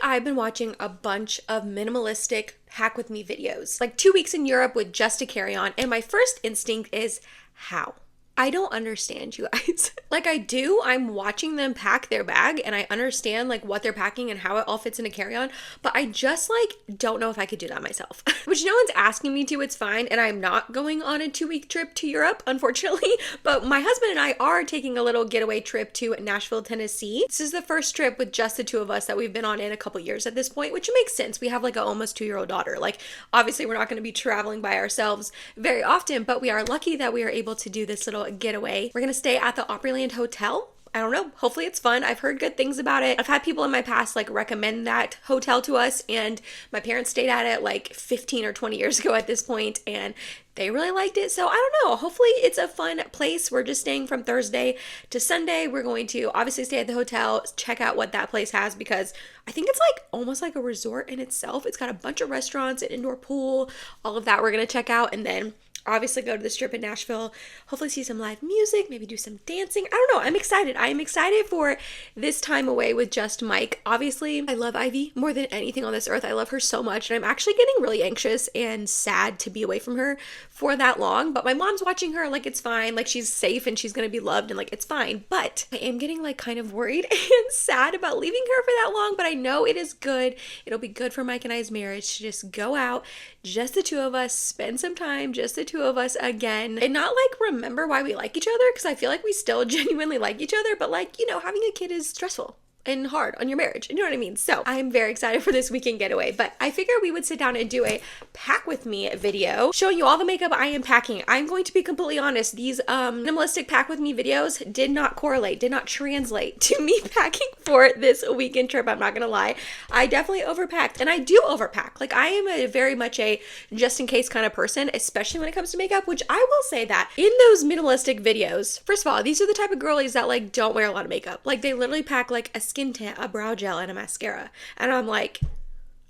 I've been watching a bunch of minimalistic pack with me videos, like 2 weeks in Europe with just a carry-on, and my first instinct is how? I don't understand, you guys. Like I do, I'm watching them pack their bag and I understand like what they're packing and how it all fits in a carry-on, but I just like don't know if I could do that myself. Which no one's asking me to, it's fine, and I'm not going on a 2-week trip to Europe, unfortunately, but my husband and I are taking a little getaway trip to Nashville, Tennessee. This is the first trip with just the two of us that we've been on in a couple years at this point, which makes sense. We have like an almost 2-year-old daughter. Like obviously we're not going to be traveling by ourselves very often, but we are lucky that we are able to do this little getaway. We're gonna stay at the Opryland Hotel. I don't know. Hopefully it's fun. I've heard good things about it. I've had people in my past like recommend that hotel to us, and my parents stayed at it like 15 or 20 years ago at this point, and they really liked it. So I don't know. Hopefully it's a fun place. We're just staying from Thursday to Sunday. We're going to obviously stay at the hotel, check out what that place has, because I think it's like almost like a resort in itself. It's got a bunch of restaurants, an indoor pool, all of that we're gonna check out, and then obviously go to the strip in Nashville, hopefully see some live music, maybe do some dancing. I don't know. I'm excited. I am excited for this time away with just Mike. Obviously, I love Ivy more than anything on this earth. I love her so much, and I'm actually getting really anxious and sad to be away from her for that long, but my mom's watching her, like it's fine, like she's safe and she's gonna be loved and like it's fine, but I am getting like kind of worried and sad about leaving her for that long, but I know it is good. It'll be good for Mike and I's marriage to just go out, just the two of us, spend some time, just the two of us again, and not like remember why we like each other, because I feel like we still genuinely like each other, but like, you know, having a kid is stressful and hard on your marriage. You know what I mean? So I'm very excited for this weekend getaway, but I figured we would sit down and do a pack with me video showing you all the makeup I am packing. I'm going to be completely honest. These minimalistic pack with me videos did not correlate, did not translate to me packing for this weekend trip. I'm not gonna lie. I definitely overpacked, and I do overpack. Like I am a very much a just in case kind of person, especially when it comes to makeup, which I will say that in those minimalistic videos, first of all, these are the type of girlies that like don't wear a lot of makeup. Like they literally pack like a skin tint, a brow gel, and a mascara. And I'm like,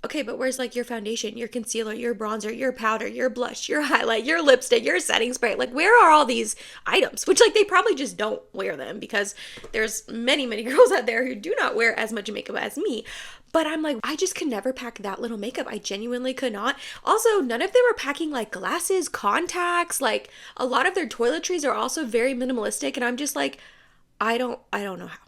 okay, but where's like your foundation, your concealer, your bronzer, your powder, your blush, your highlight, your lipstick, your setting spray? Like where are all these items? Which like they probably just don't wear them, because there's many girls out there who do not wear as much makeup as me. But I'm like, I just could never pack that little makeup. I genuinely could not. Also, none of them are packing like glasses, contacts. Like a lot of their toiletries are also very minimalistic, and I'm just like, I don't know how.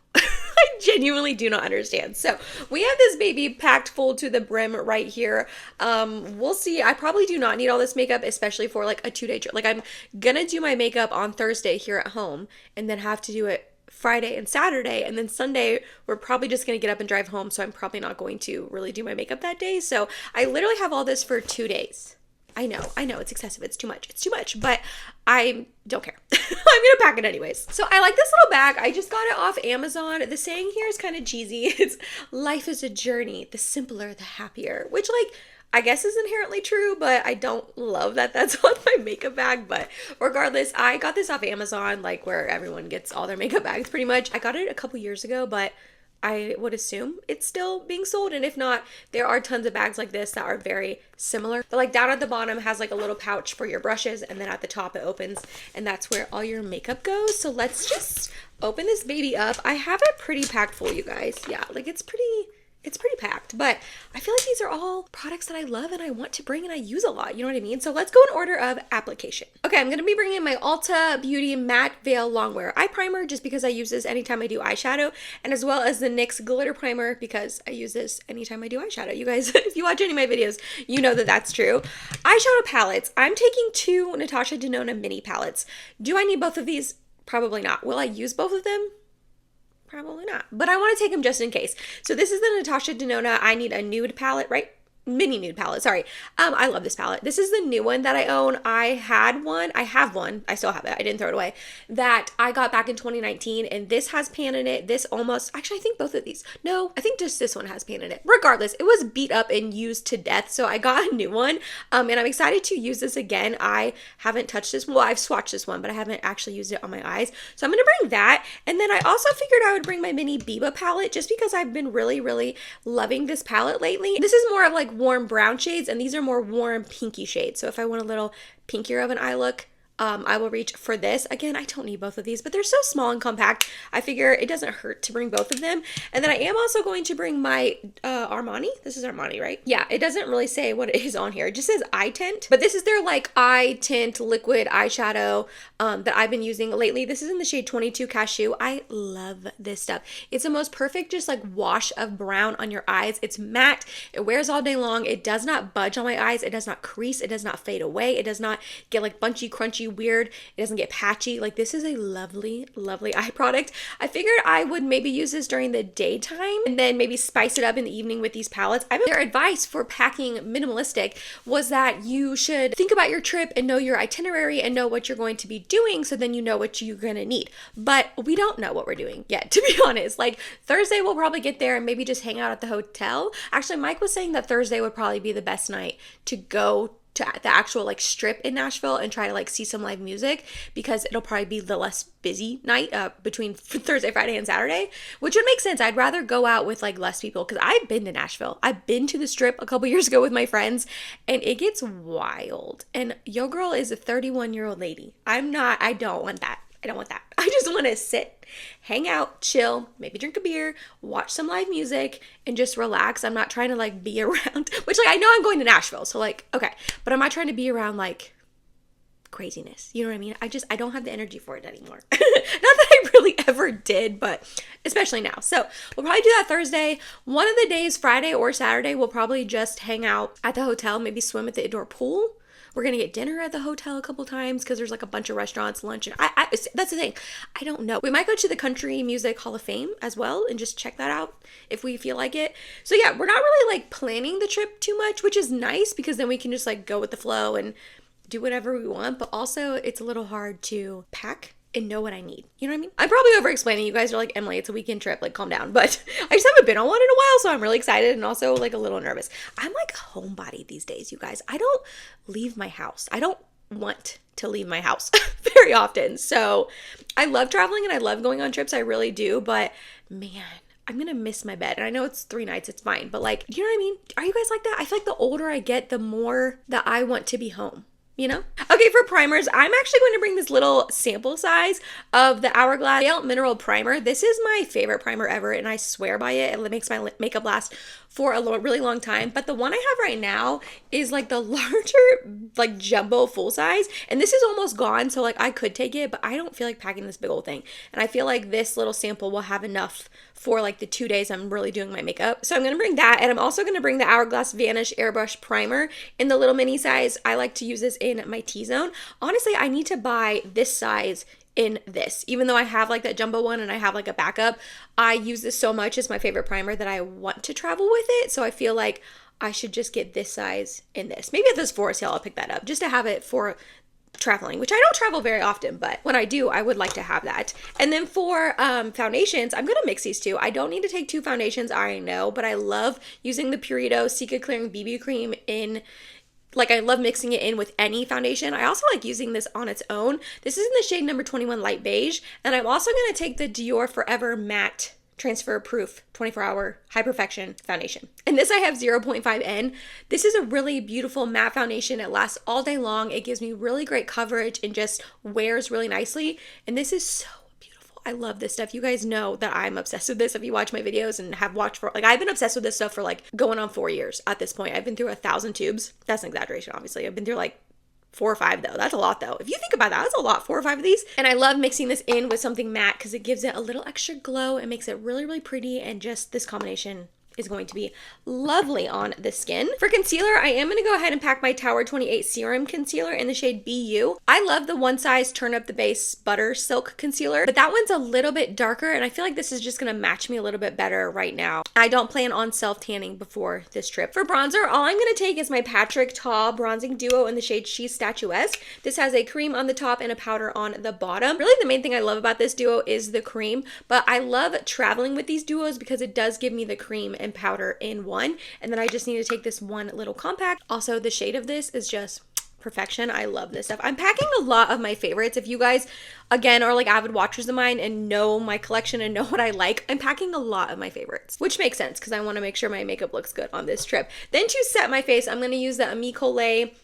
I genuinely do not understand. So we have this baby packed full to the brim right here. We'll see. I probably do not need all this makeup, especially for like a 2-day trip. Like I'm gonna do my makeup on Thursday here at home, and then have to do it Friday and Saturday, and then Sunday we're probably just gonna get up and drive home, so I'm probably not going to really do my makeup that day. So I literally have all this for 2 days. I know, it's excessive, it's too much, but I don't care. I'm gonna pack it anyways. So I like this little bag. I just got it off Amazon. The saying here is kind of cheesy. It's life is a journey, the simpler, the happier, which like, I guess is inherently true, but I don't love that that's on my makeup bag. But regardless, I got this off Amazon, like where everyone gets all their makeup bags pretty much. I got it a couple years ago, but I would assume it's still being sold, and if not, there are tons of bags like this that are very similar. But like down at the bottom has like a little pouch for your brushes, and then at the top it opens, and that's where all your makeup goes. So let's just open this baby up. I have it pretty packed full, you guys. Yeah, like it's pretty packed, but I feel like these are all products that I love and I want to bring and I use a lot, you know what I mean? So let's go in order of application. Okay, I'm gonna be bringing my Ulta Beauty Matte Veil Longwear Eye Primer, just because I use this anytime I do eyeshadow, and as well as the NYX Glitter Primer, because I use this anytime I do eyeshadow. You guys, if you watch any of my videos, you know that that's true. Eyeshadow palettes. I'm taking 2 Natasha Denona mini palettes. Do I need both of these? Probably not. Will I use both of them? Probably not, but I want to take them just in case. So this is the Natasha Denona I Need a Nude palette, right? Mini nude palette, sorry. I love this palette. This is the new one that I own. I have one, I still have it, I didn't throw it away, that I got back in 2019, and this has pan in it. This almost, actually I think both of these, no, I think just this one has pan in it. Regardless, it was beat up and used to death, so I got a new one, and I'm excited to use this again. I haven't touched this, well, I've swatched this one, but I haven't actually used it on my eyes, so I'm gonna bring that. And then I also figured I would bring my mini Biba palette, just because I've been really loving this palette lately. This is more of like warm brown shades, and these are more warm pinky shades. So if I want a little pinkier of an eye look, I will reach for this. Again, I don't need both of these, but they're so small and compact. I figure it doesn't hurt to bring both of them. And then I am also going to bring my Armani. This is Armani, right? Yeah, it doesn't really say what it is on here. It just says eye tint, but this is their like eye tint liquid eyeshadow that I've been using lately. This is in the shade 22 Cashew. I love this stuff. It's the most perfect just like wash of brown on your eyes. It's matte. It wears all day long. It does not budge on my eyes. It does not crease. It does not fade away. It does not get like bunchy, crunchy, weird. It doesn't get patchy. Like this is a lovely, lovely eye product. I figured I would maybe use this during the daytime and then maybe spice it up in the evening with these palettes. Their advice for packing minimalistic was that you should think about your trip and know your itinerary and know what you're going to be doing, so then you know what you're going to need. But we don't know what we're doing yet, to be honest. Like Thursday we'll probably get there and maybe just hang out at the hotel. Actually, Mike was saying that Thursday would probably be the best night to go to the actual like strip in Nashville and try to like see some live music, because it'll probably be the less busy night between Thursday, Friday, and Saturday, which would make sense. I'd rather go out with like less people, because I've been to Nashville. I've been to the strip a couple years ago with my friends, and it gets wild. And yo girl is a 31-year-old lady. I don't want that. I don't want that. I just want to sit, hang out, chill, maybe drink a beer, watch some live music, and just relax. I'm not trying to like be around, which like I know I'm going to Nashville, so like, okay, but I'm not trying to be around like craziness. You know what I mean? I don't have the energy for it anymore. Not that I really ever did, but especially now. So we'll probably do that Thursday. One of the days, Friday or Saturday, we'll probably just hang out at the hotel, maybe swim at the indoor pool. We're going to get dinner at the hotel a couple times because there's like a bunch of restaurants, lunch. And that's the thing. I don't know. We might go to the Country Music Hall of Fame as well and just check that out if we feel like it. So yeah, we're not really like planning the trip too much, which is nice because then we can just like go with the flow and do whatever we want. But also it's a little hard to pack and know what I need. You know what I mean? I'm probably over explaining. You guys are like, Emily, it's a weekend trip. Like, calm down. But I just haven't been on one in a while, so I'm really excited and also like a little nervous. I'm like a homebody these days, you guys. I don't leave my house. I don't want to leave my house very often. So I love traveling and I love going on trips. I really do. But man, I'm going to miss my bed. And I know it's 3 nights. It's fine. But like, you know what I mean? Are you guys like that? I feel like the older I get, the more that I want to be home. You know? Okay, for primers, I'm actually going to bring this little sample size of the Hourglass Veil Mineral Primer. This is my favorite primer ever, and I swear by it. It makes my makeup last for a really long time. But the one I have right now is like the larger, like jumbo full size. And this is almost gone, so like I could take it, but I don't feel like packing this big old thing. And I feel like this little sample will have enough for like the 2 days I'm really doing my makeup. So I'm going to bring that, and I'm also going to bring the Hourglass Vanish Airbrush Primer in the little mini size. I like to use this in my T-zone. Honestly, I need to buy this size in this. Even though I have like that jumbo one and I have like a backup, I use this so much. It's my favorite primer that I want to travel with it. So I feel like I should just get this size in this. Maybe at this forest sale, I'll pick that up just to have it for traveling, which I don't travel very often, but when I do, I would like to have that. And then for foundations, I'm gonna mix these two. I don't need to take 2 foundations, I know, but I love using the Purito Cica Clearing BB Cream in, like, I love mixing it in with any foundation. I also like using this on its own. This is in the shade number 21 Light Beige, and I'm also gonna take the Dior Forever Matte Transfer Proof 24-hour High Perfection foundation. And this I have 0.5N. This is a really beautiful matte foundation. It lasts all day long. It gives me really great coverage and just wears really nicely. And this is so beautiful. I love this stuff. You guys know that I'm obsessed with this. If you watch my videos and have watched for, like, I've been obsessed with this stuff for like going on 4 years at this point. I've been through 1,000 tubes. That's an exaggeration, obviously. I've been through like 4 or 5 though. That's a lot though. If you think about that, that's a lot, 4 or 5 of these. And I love mixing this in with something matte because it gives it a little extra glow and makes it really, really pretty. And just this combination is going to be lovely on the skin. For concealer, I am going to go ahead and pack my Tower 28 Serum Concealer in the shade BU. I love the One Size Turn Up the Base Butter Silk Concealer, but that one's a little bit darker, and I feel like this is just going to match me a little bit better right now. I don't plan on self-tanning before this trip. For bronzer, all I'm going to take is my Patrick Ta Bronzing Duo in the shade She's Statuesque. This has a cream on the top and a powder on the bottom. Really, the main thing I love about this duo is the cream, but I love traveling with these duos because it does give me the cream and powder in one, and then I just need to take this one little compact. Also, the shade of this is just perfection. I love this stuff. I'm packing a lot of my favorites. If you guys, again, are like avid watchers of mine and know my collection and know what I like, I'm packing a lot of my favorites, which makes sense because I want to make sure my makeup looks good on this trip. Then to set my face, I'm going to use the Ami Collet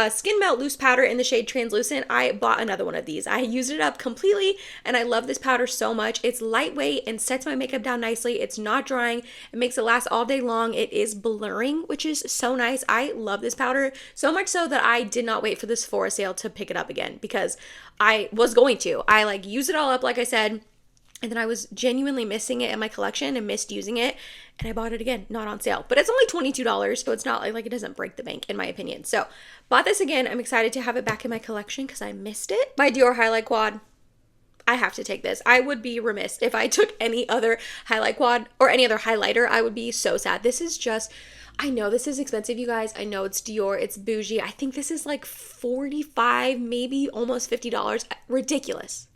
Skin Melt Loose Powder in the shade Translucent. I bought another one of these. I used it up completely and I love this powder so much. It's lightweight and sets my makeup down nicely. It's not drying. It makes it last all day long. It is blurring, which is so nice. I love this powder so much so that I did not wait for this Sephora sale to pick it up again because I was going to. I like use it all up, like I said. And then I was genuinely missing it in my collection and missed using it. And I bought it again, not on sale. But it's only $22, so it's not like it doesn't break the bank, in my opinion. So, bought this again. I'm excited to have it back in my collection because I missed it. My Dior Highlight Quad. I have to take this. I would be remiss if I took any other highlight quad or any other highlighter. I would be so sad. This is just... I know this is expensive, you guys. I know it's Dior, it's bougie. I think this is like $45, maybe almost $50. Ridiculous.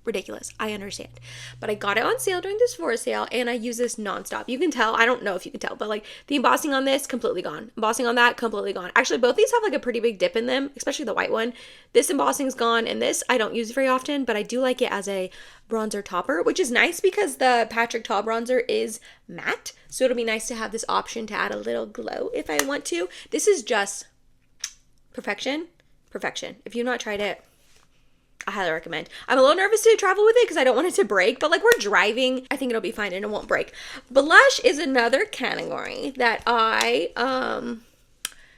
I understand. But I got it on sale during this Sephora sale and I use this nonstop. You can tell, I don't know if you can tell, but like the embossing on this, completely gone. Embossing on that, completely gone. Actually, both these have like a pretty big dip in them, especially the white one. This embossing is gone and this I don't use very often, but I do like it as a bronzer topper, which is nice because the Patrick Ta bronzer is matte. So it'll be nice to have this option to add a little glow if I want to. This is just perfection. If you've not tried it, I highly recommend. I'm a little nervous to travel with it because I don't want it to break, but like we're driving, I think it'll be fine and it won't break. Blush is another category that I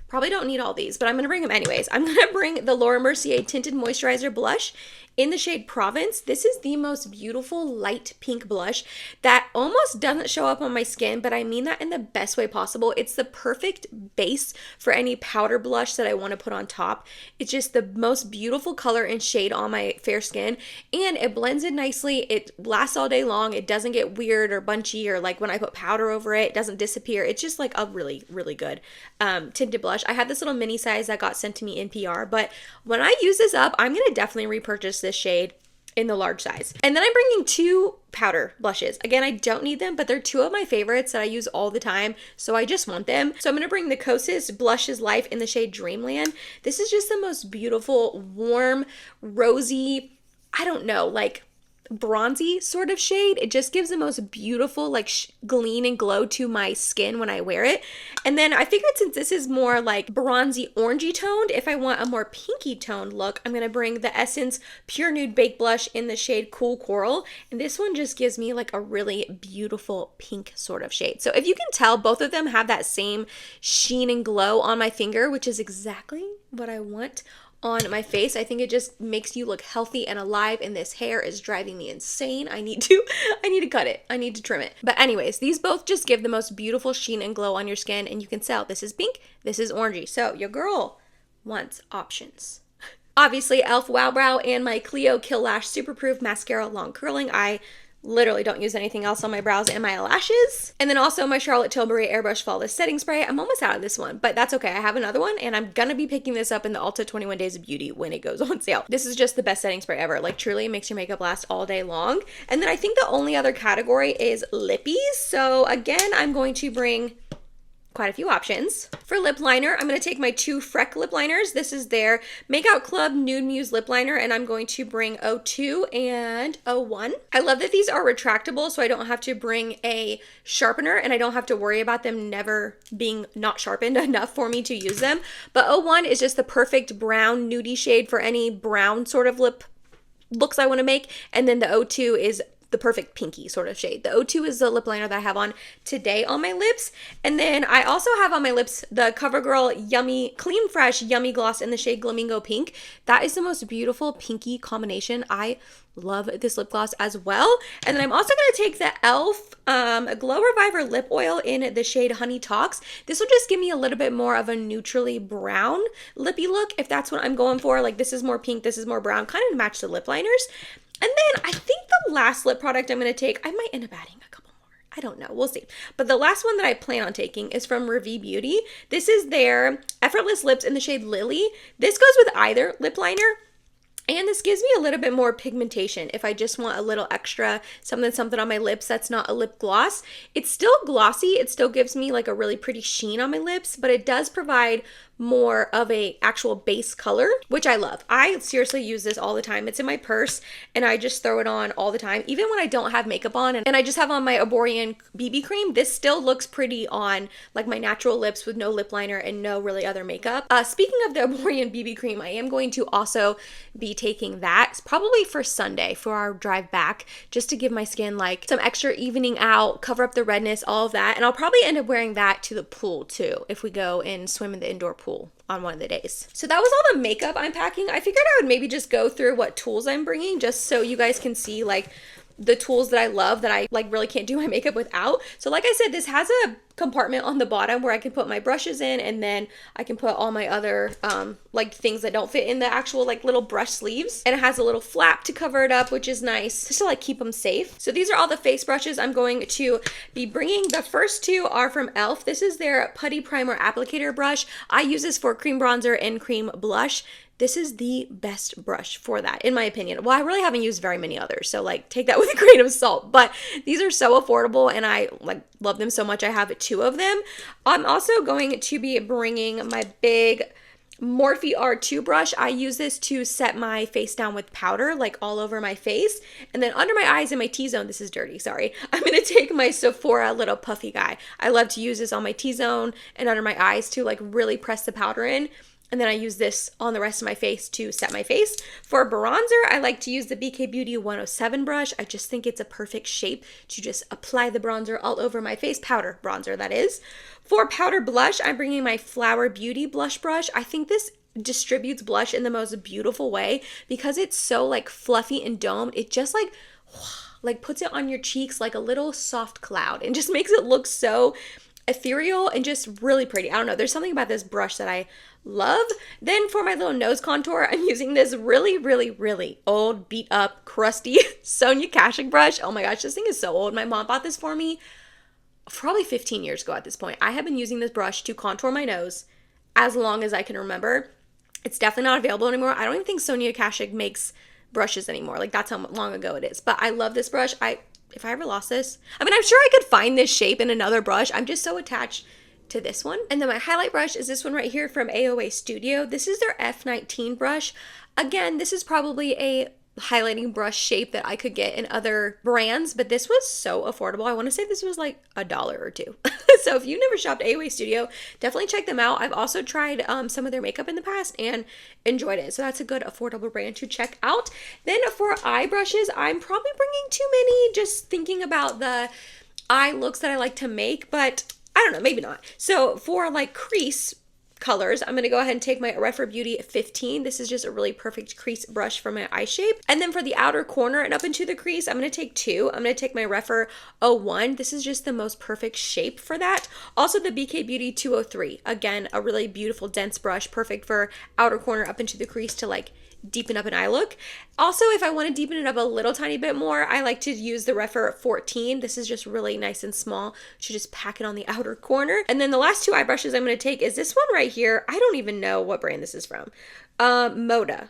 probably don't need all these, but I'm going to bring them anyways. I'm going to bring the Laura Mercier Tinted Moisturizer Blush in the shade Provence. This is the most beautiful light pink blush that almost doesn't show up on my skin, but I mean that in the best way possible. It's the perfect base for any powder blush that I want to put on top. It's just the most beautiful color and shade on my fair skin, and it blends in nicely. It lasts all day long. It doesn't get weird or bunchy, or like when I put powder over it, it doesn't disappear. It's just like a really, really good tinted blush. I had this little mini size that got sent to me in PR, but when I use this up, I'm going to definitely repurchase this shade in the large size. And then I'm bringing two powder blushes. Again, I don't need them, but they're two of my favorites that I use all the time, so I just want them. So I'm going to bring the Kosas Blushes Life in the shade Dreamland. This is just the most beautiful, warm, rosy, I don't know, like bronzy sort of shade. It just gives the most beautiful like gleam and glow to my skin when I wear it. And then I figured since this is more like bronzy orangey toned, if I want a more pinky toned look, I'm going to bring the Essence Pure Nude Baked Blush in the shade Cool Coral. And this one just gives me like a really beautiful pink sort of shade. So if you can tell, both of them have that same sheen and glow on my finger, which is exactly what I want on my face. I think it just makes you look healthy and alive, and this hair is driving me insane. I need to cut it. I need to trim it. But anyways, these both just give the most beautiful sheen and glow on your skin, and you can tell this is pink, this is orangey. So your girl wants options. Obviously, e.l.f. Wow Brow and my Clio Kill Lash Superproof Mascara Long Curling. I literally don't use anything else on my brows and my lashes. And then also my Charlotte Tilbury Airbrush Flawless Setting Spray. I'm almost out of this one, but that's okay. I have another one, and I'm gonna be picking this up in the Ulta 21 Days of Beauty when it goes on sale. This is just the best setting spray ever. Like truly makes your makeup last all day long. And then I think the only other category is lippies. So again, I'm going to bring quite a few options. For lip liner, I'm going to take my two Freck lip liners. This is their Makeout Club Nude Muse lip liner, and I'm going to bring 02 and 01. I love that these are retractable, so I don't have to bring a sharpener, and I don't have to worry about them never being not sharpened enough for me to use them. But 01 is just the perfect brown nudie shade for any brown sort of lip looks I want to make, and then the 02 is the perfect pinky sort of shade. The 02 is the lip liner that I have on today on my lips. And then I also have on my lips the CoverGirl Yummy Clean Fresh Yummy Gloss in the shade Flamingo Pink. That is the most beautiful pinky combination. I love this lip gloss as well. And then I'm also going to take the e.l.f. Glow Reviver Lip Oil in the shade Honey Talks. This will just give me a little bit more of a neutrally brown lippy look if that's what I'm going for. Like this is more pink, this is more brown, kind of match the lip liners. And then I think the last lip product I'm going to take, I might end up adding a couple more. I don't know. We'll see. But the last one that I plan on taking is from Revie Beauty. This is their Effortless Lips in the shade Lily. This goes with either lip liner. And this gives me a little bit more pigmentation if I just want a little extra something on my lips that's not a lip gloss. It's still glossy. It still gives me like a really pretty sheen on my lips, but it does provide more of a actual base color, which I love. I seriously use this all the time. It's in my purse and I just throw it on all the time. Even when I don't have makeup on and I just have on my Arborian BB cream, this still looks pretty on like my natural lips with no lip liner and no really other makeup. Speaking of the Arborian BB cream, I am going to also be taking that probably for Sunday for our drive back, just to give my skin like some extra evening out, cover up the redness, all of that. And I'll probably end up wearing that to the pool too if we go and swim in the indoor pool on one of the days. So that was all the makeup I'm packing. I figured I would maybe just go through what tools I'm bringing just so you guys can see like the tools that I love that I like really can't do my makeup without. So like I said, this has a compartment on the bottom where I can put my brushes in, and then I can put all my other like things that don't fit in the actual like little brush sleeves. And it has a little flap to cover it up, which is nice just to like keep them safe. So these are all the face brushes I'm going to be bringing. The first two are from e.l.f. This is their Putty Primer Applicator brush. I use this for cream bronzer and cream blush. This is the best brush for that, in my opinion. Well, I really haven't used very many others, so like take that with a grain of salt. But these are so affordable and I like love them so much. I have 2 of them. I'm also going to be bringing my big Morphe R2 brush. I use this to set my face down with powder, like all over my face. And then under my eyes and my T-zone, this is dirty, sorry. I'm going to take my Sephora little puffy guy. I love to use this on my T-zone and under my eyes to like really press the powder in. And then I use this on the rest of my face to set my face. For bronzer, I like to use the BK Beauty 107 brush. I just think it's a perfect shape to just apply the bronzer all over my face. Powder bronzer, that is. For powder blush, I'm bringing my Flower Beauty blush brush. I think this distributes blush in the most beautiful way because it's so like fluffy and domed. It just like puts it on your cheeks like a little soft cloud and just makes it look so ethereal and just really pretty. I don't know, there's something about this brush that I love. Then for my little nose contour, I'm using this really old, beat up, crusty Sonia Kashuk brush. Oh my gosh, this thing is so old. My mom bought this for me probably 15 years ago at this point. I have been using this brush to contour my nose as long as I can remember. It's definitely not available anymore. I don't even think Sonia Kashuk makes brushes anymore. Like that's how long ago it is. But I love this brush. If I ever lost this, I mean, I'm sure I could find this shape in another brush. I'm just so attached to this one. And then my highlight brush is this one right here from AOA Studio. This is their F19 brush. Again, this is probably a highlighting brush shape that I could get in other brands, but this was so affordable. I want to say this was like $1 or $2. So if you've never shopped AOA Studio, definitely check them out. I've also tried some of their makeup in the past and enjoyed it. So that's a good affordable brand to check out. Then for eye brushes, I'm probably bringing too many, just thinking about the eye looks that I like to make, but I don't know, maybe not. So for like crease colors, I'm going to go ahead and take my Referral Beauty 15. This is just a really perfect crease brush for my eye shape. And then for the outer corner and up into the crease, I'm going to take 2. I'm going to take my Refer 01. This is just the most perfect shape for that. Also the BK Beauty 203. Again, a really beautiful dense brush, perfect for outer corner up into the crease to like deepen up an eye look. Also, if I want to deepen it up a little tiny bit more, I like to use the Refer 14. This is just really nice and small to just pack it on the outer corner. And then the last 2 eye brushes I'm going to take is this one right here. I don't even know what brand this is from. Moda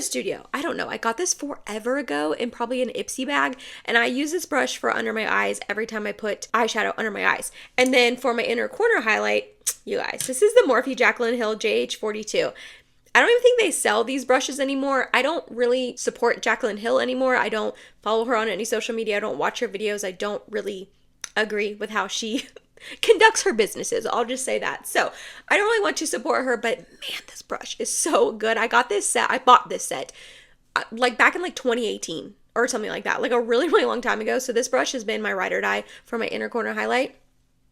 Studio. I don't know. I got this forever ago in probably an Ipsy bag, and I use this brush for under my eyes every time I put eyeshadow under my eyes. And then for my inner corner highlight, you guys, this is the Morphe Jaclyn Hill JH42. I don't even think they sell these brushes anymore. I don't really support Jaclyn Hill anymore. I don't follow her on any social media. I don't watch her videos. I don't really agree with how she conducts her businesses. I'll just say that. So I don't really want to support her, but man, this brush is so good. I bought this set like back in like 2018 or something like that, like a really long time ago. So this brush has been my ride or die for my inner corner highlight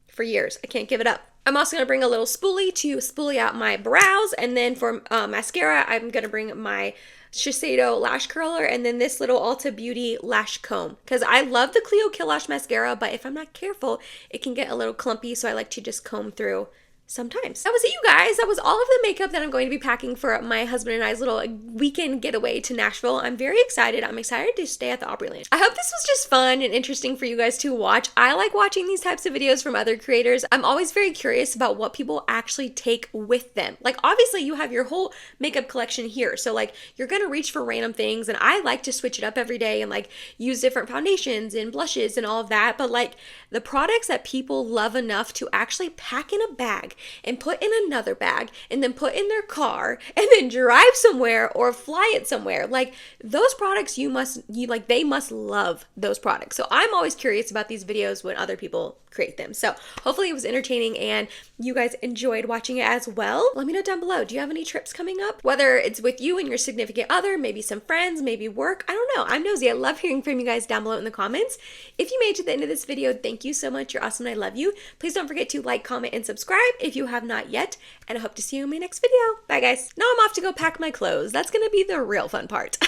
for years. I can't give it up. I'm also going to bring a little spoolie to spoolie out my brows. And then for mascara, I'm going to bring my Shiseido lash curler and then this little Ulta Beauty lash comb. Because I love the Clio Kill Lash mascara, but if I'm not careful, it can get a little clumpy. So I like to just comb through sometimes. That was it, you guys. That was all of the makeup that I'm going to be packing for my husband and I's little weekend getaway to Nashville. I'm very excited. I'm excited to stay at the Opryland. I hope this was just fun and interesting for you guys to watch. I like watching these types of videos from other creators. I'm always very curious about what people actually take with them. Like, obviously you have your whole makeup collection here, so like you're gonna reach for random things, and I like to switch it up every day and like use different foundations and blushes and all of that. But like the products that people love enough to actually pack in a bag and put in another bag and then put in their car and then drive somewhere or fly it somewhere, like those products they must love those products. So I'm always curious about these videos when other people create them. So hopefully it was entertaining and you guys enjoyed watching it as well. Let me know down below, do you have any trips coming up? Whether it's with you and your significant other, maybe some friends, maybe work, I don't know. I'm nosy. I love hearing from you guys down below in the comments. If you made it to the end of this video, thank you so much. You're awesome and I love you. Please don't forget to like, comment, and subscribe if you have not yet. And I hope to see you in my next video. Bye guys. Now I'm off to go pack my clothes. That's gonna be the real fun part.